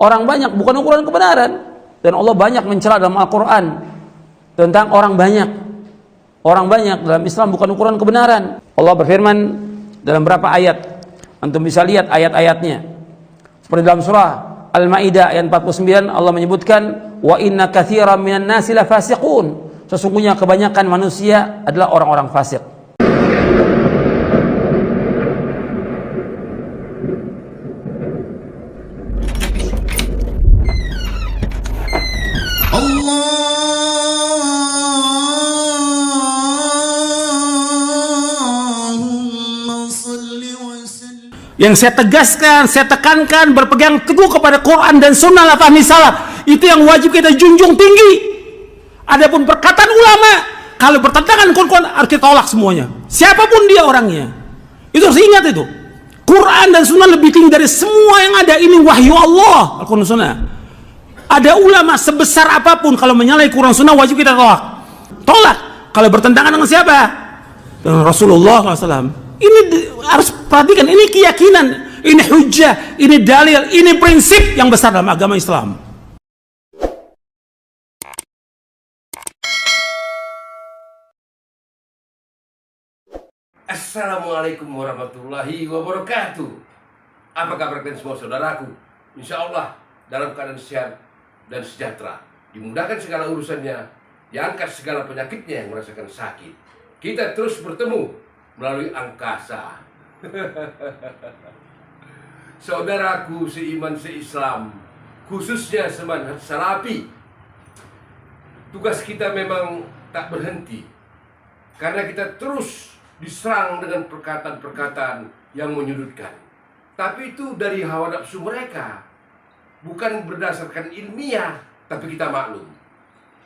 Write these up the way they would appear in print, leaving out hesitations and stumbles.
Orang banyak bukan ukuran kebenaran. Dan Allah banyak mencela dalam Al-Quran tentang orang banyak. Orang banyak dalam Islam bukan ukuran kebenaran. Allah berfirman dalam berapa ayat, antum bisa lihat ayat-ayatnya. Seperti dalam surah Al-Maidah ayat 49, Allah menyebutkan, wa inna katsiran minan nasi lafasiqun. Sesungguhnya kebanyakan manusia adalah orang-orang fasik. Yang saya tegaskan, saya tekankan, berpegang teguh kepada Quran dan Sunnah la fahmi salaf. Itu yang wajib kita junjung tinggi. Adapun perkataan ulama, kalau bertentangan dengan Quran, harus kita tolak semuanya. Siapapun dia orangnya. Itu harus ingat itu. Quran dan Sunnah lebih tinggi dari semua yang ada. Ini wahyu Allah, Al-Quran dan Sunnah. Ada ulama sebesar apapun, kalau menyalahi Quran Sunnah, wajib kita tolak. Tolak. Kalau bertentangan dengan siapa? Dengan Rasulullah SAW. Ini harus perhatikan, ini keyakinan, ini hujjah, ini dalil, ini prinsip yang besar dalam agama Islam. Assalamualaikum warahmatullahi wabarakatuh. Apa kabar kalian semua saudaraku? Insya Allah dalam keadaan sehat dan sejahtera, dimudahkan segala urusannya, diangkat segala penyakitnya yang merasakan sakit. Kita terus bertemu melalui angkasa. Saudaraku seiman seislam, khususnya semanhat salafi, tugas kita memang tak berhenti, karena kita terus diserang dengan perkataan-perkataan yang menyudutkan. Tapi itu dari hawa nafsu mereka, bukan berdasarkan ilmiah. Tapi kita maklum,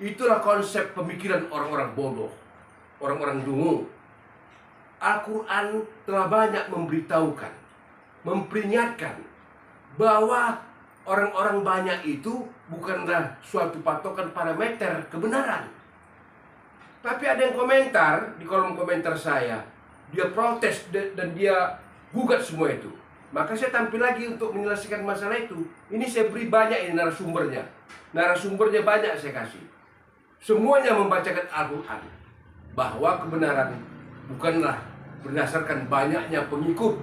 itulah konsep pemikiran orang-orang bodoh, orang-orang dungu. Al-Quran telah banyak memberitahukan, memperingatkan bahwa orang-orang banyak itu bukanlah suatu patokan parameter kebenaran. Tapi ada yang komentar di kolom komentar saya, dia protes dan dia gugat semua itu. Maka saya tampil lagi untuk menyelesaikan masalah itu. Ini saya beri banyak ini narasumbernya. Narasumbernya banyak saya kasih. Semuanya membacakan Al-Quran bahwa kebenaran bukanlah berdasarkan banyaknya pengikut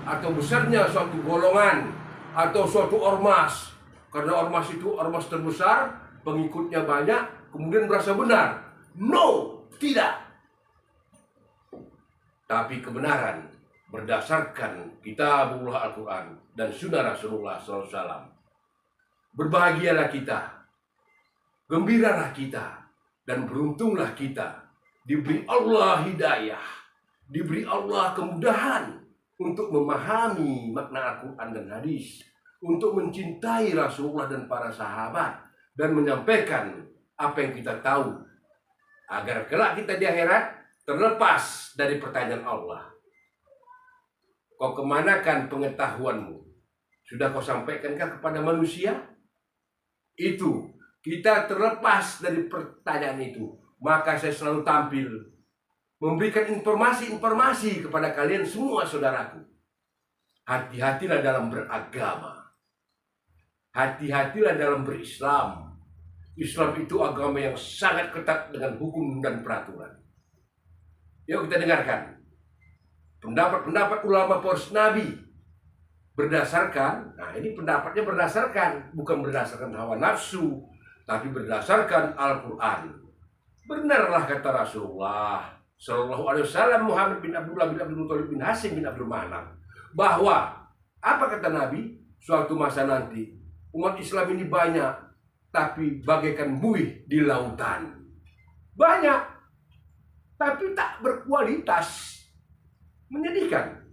atau besarnya suatu golongan atau suatu ormas. Karena ormas itu ormas terbesar, pengikutnya banyak, kemudian merasa benar. No, tidak. Tapi kebenaran berdasarkan kitabullah Al-Quran dan sunnah Rasulullah SAW. Berbahagialah kita, gembiralah kita, dan beruntunglah kita. Diberi Allah hidayah, diberi Allah kemudahan untuk memahami makna Al-Quran dan hadis, untuk mencintai Rasulullah dan para sahabat, dan menyampaikan apa yang kita tahu, agar kelak kita di akhirat terlepas dari pertanyaan Allah. Kau kemanakan pengetahuanmu? Sudah kau sampaikankah kepada manusia? Itu, kita terlepas dari pertanyaan itu. Maka saya selalu tampil memberikan informasi-informasi kepada kalian semua saudaraku. Hati-hatilah dalam beragama. Hati-hatilah dalam berislam. Islam itu agama yang sangat ketat dengan hukum dan peraturan. Yuk kita dengarkan pendapat-pendapat ulama poros Nabi. Berdasarkan, nah ini pendapatnya berdasarkan, bukan berdasarkan hawa nafsu, tapi berdasarkan Al-Quran. Benarlah kata Rasulullah Sallallahu Alaihi Wasallam, Muhammad bin Abdullah bin Abdul Muthalib bin Hasim bin Abdul Manaf, bahwa apa kata Nabi? Suatu masa nanti umat Islam ini banyak, tapi bagaikan buih di lautan. Banyak, tapi tak berkualitas. Menyedihkan.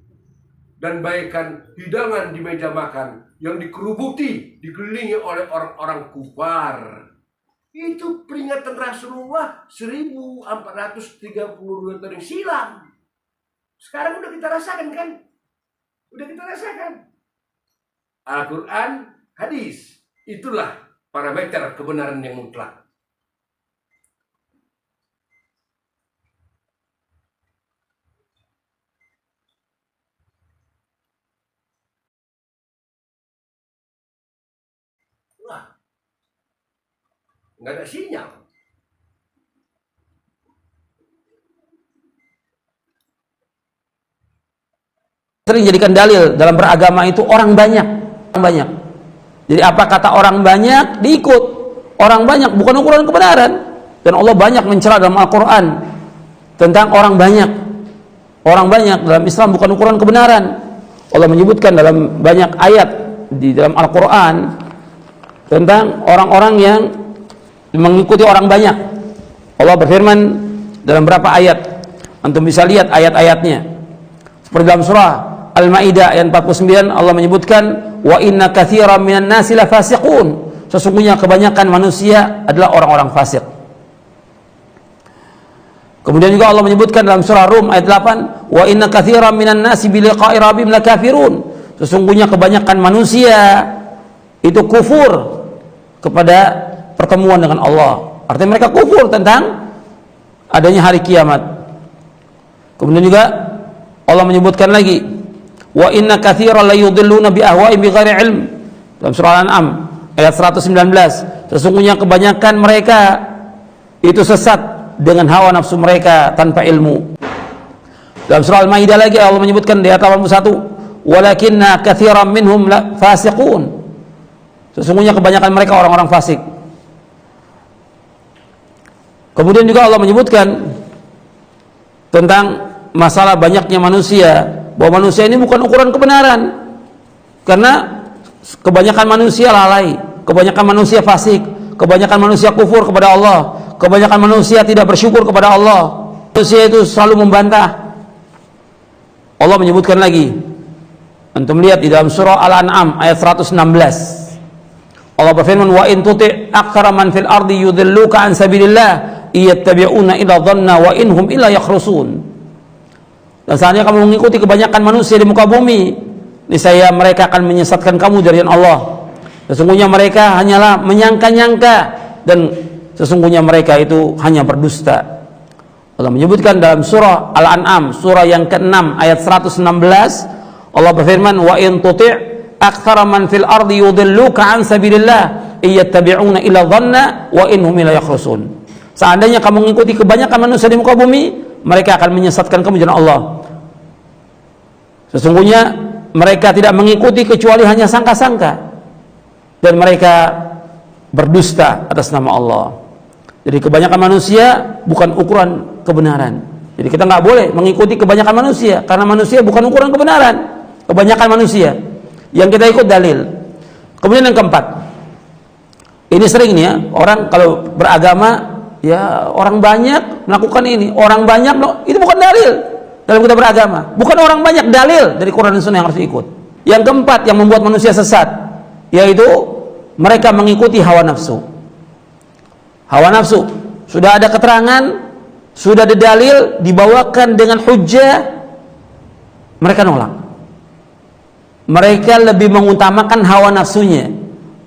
Dan bagaikan hidangan di meja makan yang dikerubuti, dikelilingi oleh orang-orang kufar. Itu peringatan Rasulullah 1432 tahun silam. Sekarang udah kita rasakan kan? Udah kita rasakan. Al-Quran, hadis, itulah parameter kebenaran yang mutlak. nggak ada sinyal. Sering jadikan dalil dalam beragama itu orang banyak. Jadi apa kata orang banyak diikut. Orang banyak bukan ukuran kebenaran. Dan Allah banyak mencela dalam Al-Quran tentang orang banyak. Orang banyak dalam Islam bukan ukuran kebenaran. Allah menyebutkan dalam banyak ayat di dalam Al-Quran tentang orang-orang yang mengikuti orang banyak. Allah berfirman dalam berapa ayat, antum bisa lihat ayat-ayatnya. Seperti dalam surah Al-Maidah ayat 49, Allah menyebutkan wa inna katsiran minan nasi lafasiqun. Sesungguhnya kebanyakan manusia adalah orang-orang fasik. Kemudian juga Allah menyebutkan dalam surah Rum ayat 8, wa inna katsiran minan nasi bi liqa'i rabbihim lakafirun. Sesungguhnya kebanyakan manusia itu kufur kepada pertemuan dengan Allah. Artinya mereka kufur tentang adanya hari kiamat. Kemudian juga Allah menyebutkan lagi, wa inna katsiran la yudhilluna bi ahwa'ihim bighairi ilm. Dalam surah Al-An'am ayat 119, sesungguhnya kebanyakan mereka itu sesat dengan hawa nafsu mereka tanpa ilmu. Dalam surah Al-Maidah lagi Allah menyebutkan di ayat 81, walakinna katsiran minhum fasiqun. Sesungguhnya kebanyakan mereka orang-orang fasik. Kemudian juga Allah menyebutkan tentang masalah banyaknya manusia, bahwa manusia ini bukan ukuran kebenaran, karena kebanyakan manusia lalai, kebanyakan manusia fasik, kebanyakan manusia kufur kepada Allah, kebanyakan manusia tidak bersyukur kepada Allah. Manusia itu selalu membantah. Allah menyebutkan lagi, antum lihat di dalam surah Al-An'am ayat 116, Allah berfirman, wa in tuti' aktsara man fil ardi yudilluka an sabilillah iyattabi'una illa dhanna wa inhum illa yakhrusun. Dan seandainya kamu mengikuti kebanyakan manusia di muka bumi, niscaya mereka akan menyesatkan kamu dari Allah. Sesungguhnya mereka hanyalah menyangka-nyangka, dan sesungguhnya mereka itu hanya berdusta. Allah menyebutkan dalam surah Al-An'am, surah yang ke-6 ayat 116, Allah berfirman, wa in tuti' aktsara man fil ardi yudilluka an sabilillah iyattabi'una illa dhanna wa inhum illa yakhrusun. Seandainya kamu mengikuti kebanyakan manusia di muka bumi, mereka akan menyesatkan kamu dari Allah. Sesungguhnya mereka tidak mengikuti kecuali hanya sangka-sangka, dan mereka berdusta atas nama Allah. Jadi kebanyakan manusia bukan ukuran kebenaran. Jadi kita nggak boleh mengikuti kebanyakan manusia, karena manusia bukan ukuran kebenaran. Kebanyakan manusia yang kita ikut dalil. Kemudian yang keempat, ini sering nih ya, orang kalau beragama, ya orang banyak melakukan ini, orang banyak, itu bukan dalil dalam kita beragama. Bukan orang banyak, dalil dari Quran dan Sunnah yang harus diikut. Yang keempat yang membuat manusia sesat, yaitu mereka mengikuti hawa nafsu. Hawa nafsu, sudah ada keterangan, sudah ada dalil, dibawakan dengan hujjah, mereka nolak. Mereka lebih mengutamakan hawa nafsunya.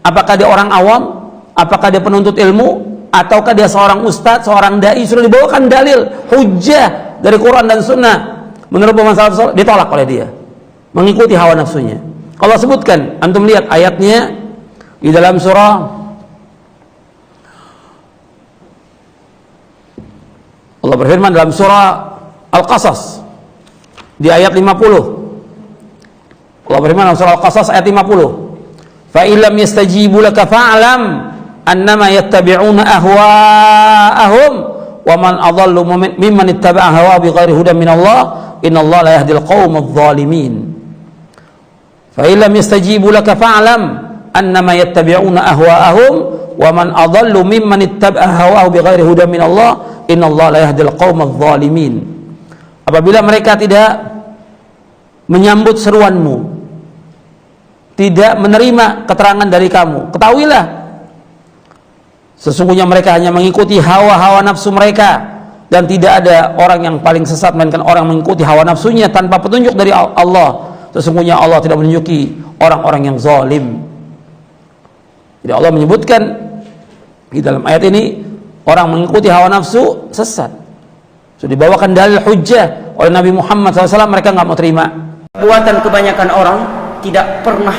Apakah dia orang awam, apakah dia penuntut ilmu, ataukah dia seorang ustadz, seorang dai, sudah dibawakan dalil, hujjah dari Quran dan Sunnah, menurut pemahaman salaf, ditolak oleh dia, mengikuti hawa nafsunya. Kalau sebutkan, antum lihat ayatnya di dalam surah, Allah berfirman dalam surah Al-Qasas di ayat 50. Allah berfirman dalam surah Al-Qasas ayat 50, fa illam yastajibu laka fa'lam annama yattabi'una ahwa'ahum wa man adallu mimman ittaba'a hawa bighairi hudan min Allah innallaha la yahdil qaumadh dhalimin. Fa illam yastajibu laka fa'lam annama yattabi'una ahwa'ahum wa man adallu mimman ittaba'a hawa bighairi hudan min Allah innallaha la yahdil qaumadh dhalimin. Apabila mereka tidak menyambut seruanmu, tidak menerima keterangan dari kamu, ketahuilah sesungguhnya mereka hanya mengikuti hawa-hawa nafsu mereka, dan tidak ada orang yang paling sesat melainkan orang yang mengikuti hawa nafsunya tanpa petunjuk dari Allah. Sesungguhnya Allah tidak menunjuki orang-orang yang zalim. Jadi Allah menyebutkan di dalam ayat ini, orang mengikuti hawa nafsu sesat. Sudah dibawakan dalil hujjah oleh Nabi Muhammad SAW, mereka nggak mau terima. Perbuatan kebanyakan orang tidak pernah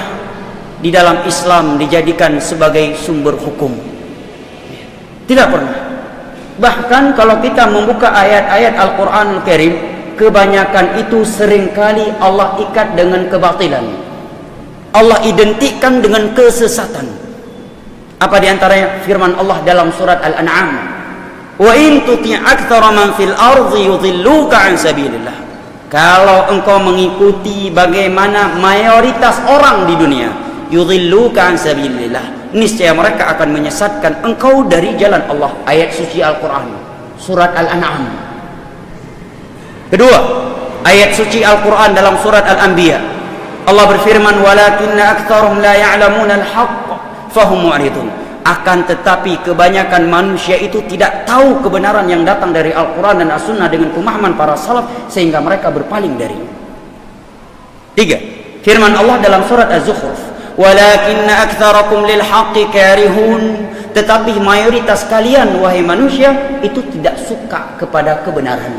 di dalam Islam dijadikan sebagai sumber hukum. Tidak pernah. Bahkan kalau kita membuka ayat-ayat Al-Quranul Karim, kebanyakan itu seringkali Allah ikat dengan kebatilan. Allah identikkan dengan kesesatan. Apa diantaranya? Firman Allah dalam surat Al-An'am, wa in tuti' aktsara man fil ardi yudhilluka an sabilillah. Kalau engkau mengikuti bagaimana mayoritas orang di dunia, yudhilluka an sabilillah, niscaya mereka akan menyesatkan engkau dari jalan Allah. Ayat suci Al-Quran, surat Al-An'am. Kedua, ayat suci Al-Quran dalam surat Al-Anbiya, Allah berfirman, walakinna aktsaruhum la ya'lamuna al-haqq fahum mu'ridun. Akan tetapi kebanyakan manusia itu tidak tahu kebenaran yang datang dari Al-Quran dan As-Sunnah dengan pemahaman para salaf, sehingga mereka berpaling darinya. Tiga, firman Allah dalam surat Az-Zukhruf, walakinna aktsarakum lil haqqi karihun. Tetapi mayoritas kalian wahai manusia itu tidak suka kepada kebenaran.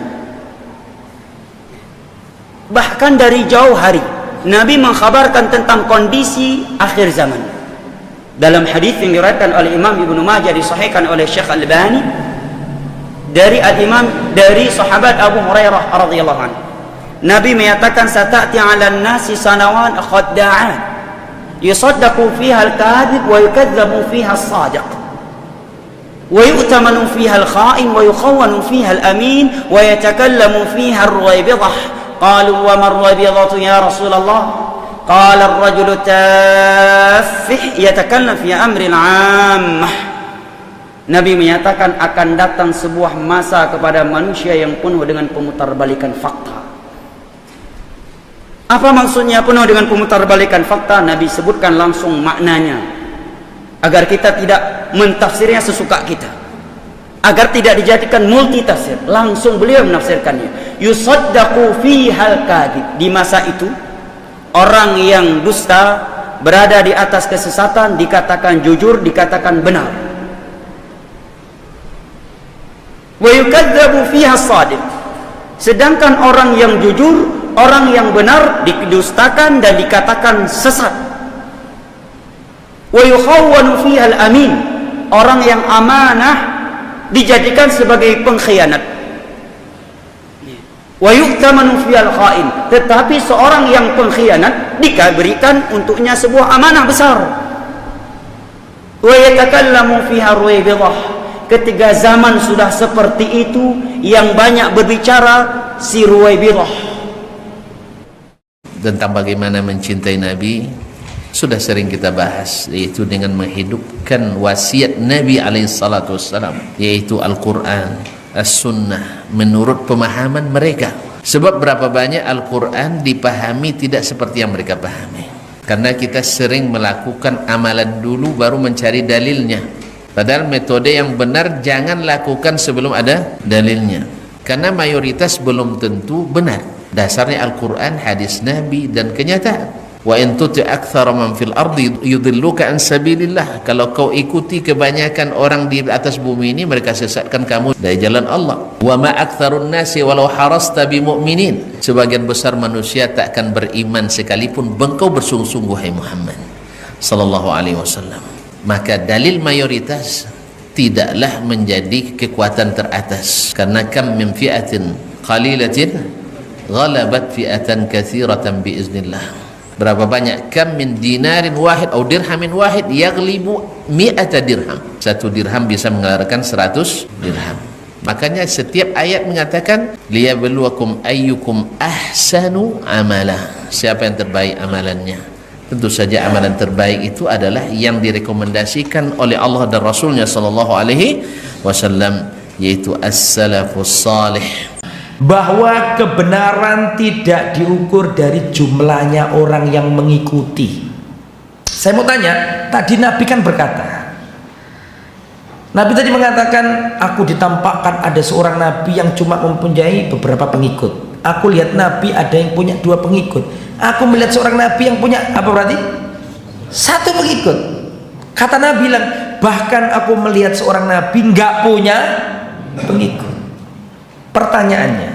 Bahkan dari jauh hari Nabi mengkhabarkan tentang kondisi akhir zaman. Dalam hadis yang diriwayatkan oleh Imam Ibnu Majah, disahihkan oleh Syekh Al-Albani dari sahabat Abu Hurairah radhiyallahu anhu, Nabi menyatakan, sata'ti 'alan nasi sanawan khadda'at yusaddaqu fiha al-kadhib wa yukadzabu fiha as-sadiq wa yu'tamanu fiha al-kha'in wa yukhawwanu fiha al-amin wa yatakallamu fiha ar-ruwaybidah. Qalu wa mar-ruwaybidatu ya Rasulullah? Qala ar-rajulu taffih yatakallam fi amri al-'ammah. Nabi menyatakan akan datang sebuah masa kepada manusia yang penuh dengan pemutarbalikan fakta. Apa maksudnya penuh dengan pemutarbalikan fakta? Nabi sebutkan langsung maknanya, agar kita tidak mentafsirnya sesuka kita, agar tidak dijadikan multitafsir. Langsung beliau menafsirkannya, yusaddaqu fihal kadhib. Di masa itu orang yang dusta berada di atas kesesatan dikatakan jujur, dikatakan benar. Wa yukadzabu fiha as-sadiq. Sedangkan orang yang jujur, orang yang benar didustakan dan dikatakan sesat. Wa yukhawwanu fiha al-amin. Orang yang amanah dijadikan sebagai pengkhianat. Wa yu'tamanu fiyal kha'in. Tetapi seorang yang pengkhianat diberikan untuknya sebuah amanah besar. Wa yatakallamu fiha ruwaybidah. Ketika zaman sudah seperti itu, yang banyak berbicara si Ruwaybidah. Tentang bagaimana mencintai Nabi sudah sering kita bahas, yaitu dengan menghidupkan wasiat Nabi alaihissalam, yaitu Al-Quran, As-Sunnah, menurut pemahaman mereka. Sebab berapa banyak Al-Quran dipahami tidak seperti yang mereka pahami, karena kita sering melakukan amalan dulu baru mencari dalilnya. Padahal metode yang benar jangan lakukan sebelum ada dalilnya, karena mayoritas belum tentu benar. Dasarnya Al-Quran, hadis Nabi, dan kenyataan. Wa in tuti' aktsara man fil ardi yudhilluka an sabilillah. Kalau kau ikuti kebanyakan orang di atas bumi ini, mereka sesatkan kamu dari jalan Allah. Wa ma aktsarun nasi walau harasta bimu'minin. Sebagian besar manusia tak akan beriman sekalipun engkau bersungguh-sungguh, hai Muhammad sallallahu alaihi wasallam. Maka dalil mayoritas tidaklah menjadi kekuatan teratas, karena kam min fi'atin qalilatin ghalabat fi'atan katsiratan biiznillah. Berapa banyak, kam min dinarin wahid atau dirhamin wahid yaghlibu mi'ata dirham. Satu dirham bisa mengalahkan 100 dirham. Makanya setiap ayat mengatakan liyabluwakum ayyukum ahsanu amala. Siapa yang terbaik amalannya? Tentu saja amalan terbaik itu adalah yang direkomendasikan oleh Allah dan Rasulnya sallallahu alaihi wasallam, yaitu as-salafus salih. Bahwa kebenaran tidak diukur dari jumlahnya orang yang mengikuti. Saya mau tanya, tadi Nabi kan berkata, Nabi tadi mengatakan, aku ditampakkan ada seorang Nabi yang cuma mempunyai beberapa pengikut. Aku lihat Nabi ada yang punya 2 pengikut. Aku melihat seorang Nabi yang punya, apa berarti? 1 pengikut. Kata Nabi bilang, bahkan aku melihat seorang Nabi nggak punya pengikut. Pertanyaannya,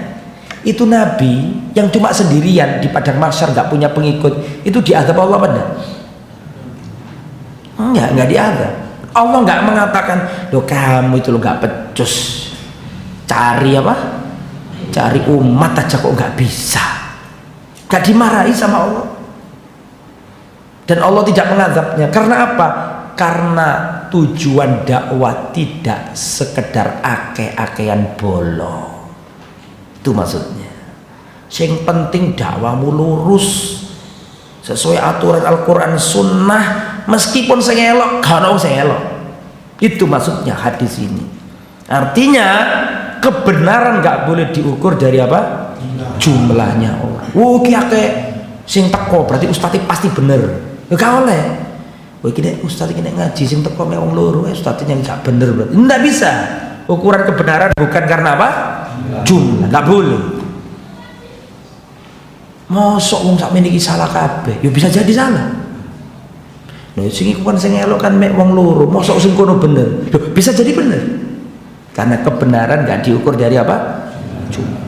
itu Nabi yang cuma sendirian di padang mahsyar nggak punya pengikut, itu diazab Allah apa enggak? Enggak diazab. Allah nggak mengatakan, loh kamu itu lo nggak pecus, cari apa? Cari umat aja kok nggak bisa. Gak dimarahi sama Allah. Dan Allah tidak mengadabnya. Karena apa? Karena tujuan dakwah tidak sekedar ake-akean bolo. Itu maksudnya. Yang penting dakwahmu lurus sesuai aturan Al-Quran Sunnah, meskipun sengelok kalau sengelok. Itu maksudnya hadis ini. Artinya kebenaran nggak boleh diukur dari apa? Jumlahnya orang. Ki akeh sing teko berarti ustadz pasti bener. Gak oleh. Kini ustadz kini ngaji sing teko mewong loro, ustadznya yang gak bener berarti. Nggak bisa. Ukuran kebenaran bukan karena apa? Jumlah. Nggak boleh. Mosok wong sak meniki salah kabeh, ya bisa jadi salah. Lho sing iku kan sing elok kan mek wong loro, mosok sing kono bener. Loh, bisa jadi bener. Karena kebenaran enggak diukur dari apa? Jumlah.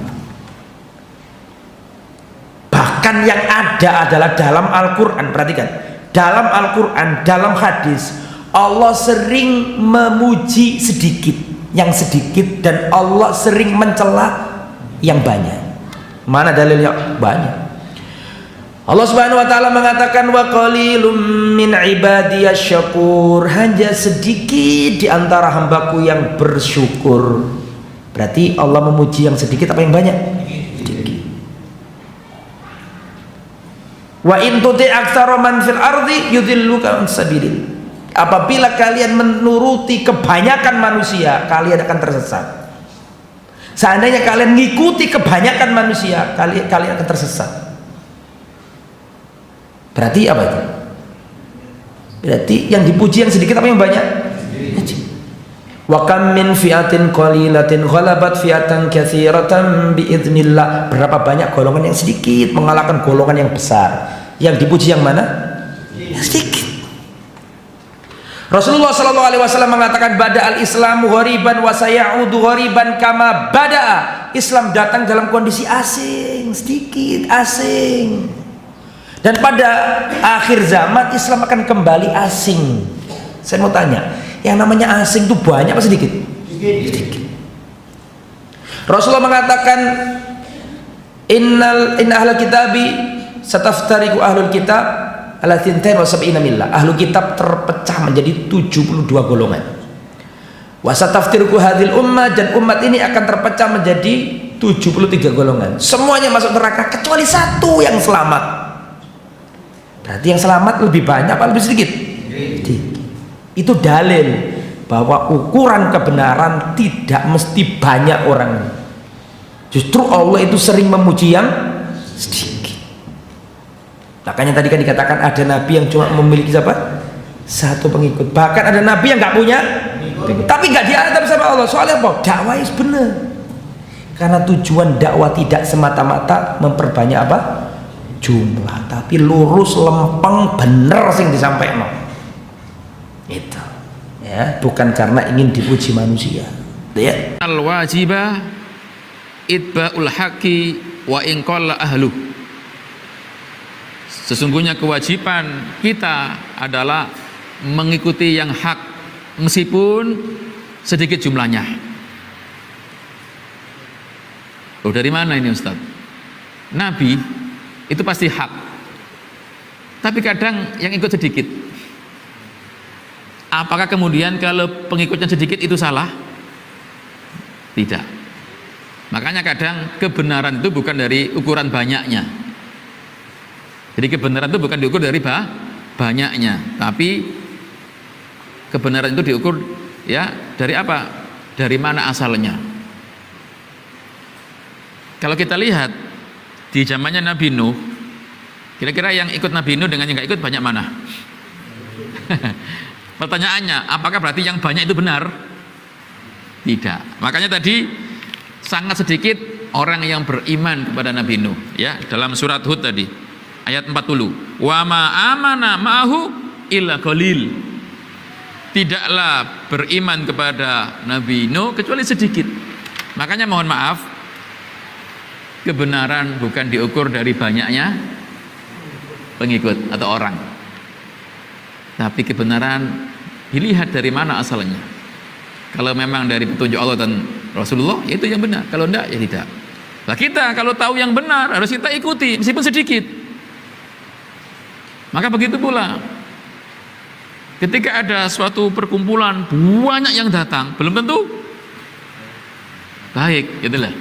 Bahkan yang ada adalah dalam Al-Qur'an, perhatikan. Dalam Al-Qur'an, dalam hadis, Allah sering memuji sedikit, yang sedikit, dan Allah sering mencela yang banyak. Mana dalilnya? Banyak. Allah Subhanahu wa taala mengatakan wa qalilum min ibadiyasy syakur, hanya sedikit di antara hambaku yang bersyukur. Berarti Allah memuji yang sedikit apa yang banyak? Sedikit. Wa in tuti aktsara man fil ardi yudhilluka an sabilillah. Apabila kalian menuruti kebanyakan manusia, kalian akan tersesat. Seandainya kalian mengikuti kebanyakan manusia, kalian akan tersesat. Berarti apa itu? Berarti yang dipuji yang sedikit apa yang banyak? Wa kam min fi'atin qalilatin ghalabat fi'atan katsiratan biidznillah. Berapa banyak golongan yang sedikit mengalahkan golongan yang besar. Yang dipuji yang mana? Yang sedikit. Rasulullah sallallahu alaihi wasallam mengatakan bada al-islamu ghariban wa sayaudu ghariban kama bada'a. Islam datang dalam kondisi asing, sedikit asing. Dan pada akhir zaman Islam akan kembali asing. Saya mau tanya, yang namanya asing itu banyak apa sedikit? Sedikit. Rasulullah mengatakan inna ahlul kitabi sataftariqu ahlul kitab ala 72 millah. Ahlul kitab terpecah menjadi 72 golongan. Wa sataftariqu hadhil ummah, dan umat ini akan terpecah menjadi 73 golongan. Semuanya masuk neraka kecuali satu yang selamat. Berarti yang selamat lebih banyak apa lebih sedikit? Sedikit. Itu dalil bahwa ukuran kebenaran tidak mesti banyak orang. Justru Allah itu sering memuji yang sedikit. Makanya tadi kan dikatakan ada nabi yang cuma memiliki siapa? Satu pengikut. Bahkan ada nabi yang nggak punya pengikut. Tapi nggak diadab sama Allah. Soalnya apa? Dakwah itu benar. Karena tujuan dakwah tidak semata-mata memperbanyak apa? Jumlah, tapi lurus lempeng bener sing disampaikan. Itu ya, bukan karena ingin dipuji manusia ya. Al wajibah itba'ul haqqi wa in qalla ahlu. Sesungguhnya kewajiban kita adalah mengikuti yang hak meskipun sedikit jumlahnya. Oh, dari mana ini Ustaz? Nabi itu pasti hak, tapi kadang yang ikut sedikit. Apakah kemudian kalau pengikutnya sedikit itu salah? Tidak. Makanya kadang kebenaran itu bukan dari ukuran banyaknya. Jadi kebenaran itu bukan diukur dari banyaknya, tapi kebenaran itu diukur ya dari apa? Dari mana asalnya? Kalau kita lihat di zamannya Nabi Nuh, kira-kira yang ikut Nabi Nuh dengan yang nggak ikut banyak mana? Pertanyaannya, apakah berarti yang banyak itu benar? Tidak. Makanya tadi sangat sedikit orang yang beriman kepada Nabi Nuh. Ya, dalam surat Hud tadi, ayat 40. Wa ma amana ma'ahu illa qalil. Tidaklah beriman kepada Nabi Nuh kecuali sedikit. Makanya mohon maaf, kebenaran bukan diukur dari banyaknya pengikut atau orang, tapi kebenaran dilihat dari mana asalnya. Kalau memang dari petunjuk Allah dan Rasulullah, ya itu yang benar. Kalau enggak, ya tidak. Nah kita kalau tahu yang benar harus kita ikuti meskipun sedikit. Maka begitu pula ketika ada suatu perkumpulan banyak yang datang, belum tentu baik, gitulah.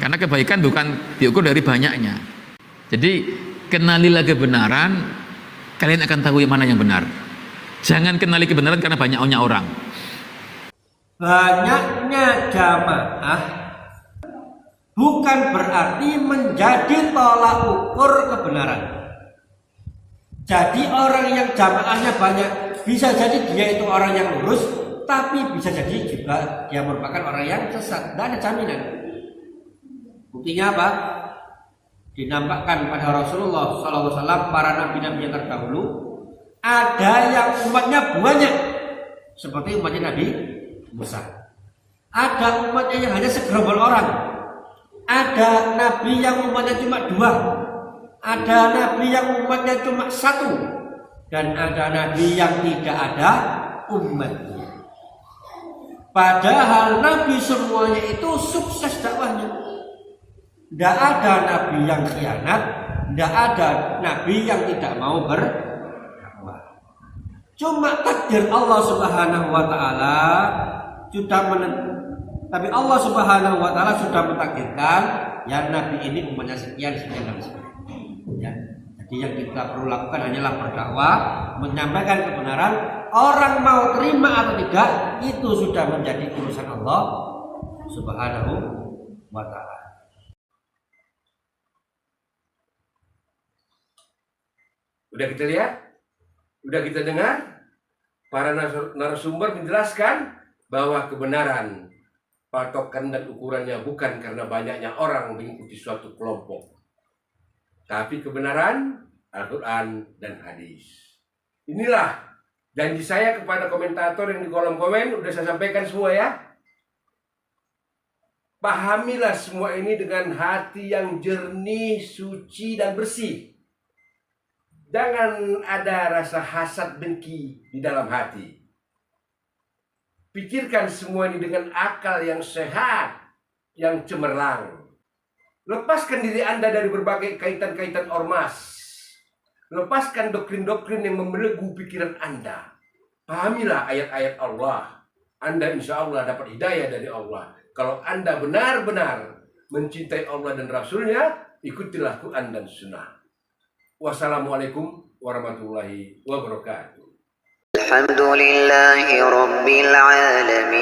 Karena kebaikan bukan diukur dari banyaknya. Jadi kenalilah kebenaran, kalian akan tahu yang mana yang benar. Jangan kenali kebenaran karena banyaknya orang. Banyaknya jamaah bukan berarti menjadi tolak ukur kebenaran. Jadi orang yang jamaahnya banyak bisa jadi dia itu orang yang lurus, tapi bisa jadi juga dia merupakan orang yang sesat. Tidak ada jaminan. Buktinya apa? Dinampakkan pada Rasulullah SAW, para nabi-nabi yang terdahulu, ada yang umatnya banyak seperti umatnya Nabi Musa. Ada umatnya yang hanya segerombol orang. Ada nabi yang umatnya cuma 2. Ada nabi yang umatnya cuma 1. Dan ada nabi yang tidak ada umatnya. Padahal nabi semuanya itu sukses dakwahnya. Tidak ada nabi yang khianat, tidak ada nabi yang tidak mau berdakwah. Cuma takdir Allah Subhanahu wa taala tapi Allah Subhanahu wa taala sudah mentakdirkan ya nabi ini umatnya sekian dan sebagainya. Ya. Jadi yang kita perlu lakukan hanyalah berdakwah, menyampaikan kebenaran. Orang mau terima atau tidak itu sudah menjadi urusan Allah Subhanahu wa taala. Udah kita lihat, udah kita dengar, para narasumber menjelaskan bahwa kebenaran patokan dan ukurannya bukan karena banyaknya orang mengikuti suatu kelompok, tapi kebenaran Al-Quran dan hadis. Inilah janji saya kepada komentator yang di kolom komen, udah saya sampaikan semua ya. Pahamilah semua ini dengan hati yang jernih, suci dan bersih. Jangan ada rasa hasad dengki di dalam hati. Pikirkan semua ini dengan akal yang sehat, yang cemerlang. Lepaskan diri Anda dari berbagai kaitan-kaitan ormas. Lepaskan doktrin-doktrin yang membelenggu pikiran Anda. Pahamilah ayat-ayat Allah. Anda insya Allah dapat hidayah dari Allah. Kalau Anda benar-benar mencintai Allah dan Rasulnya, ikutilah Quran dan Sunnah. Wassalamualaikum warahmatullahi wabarakatuh. Alhamdulillahi Rabbil Alamin.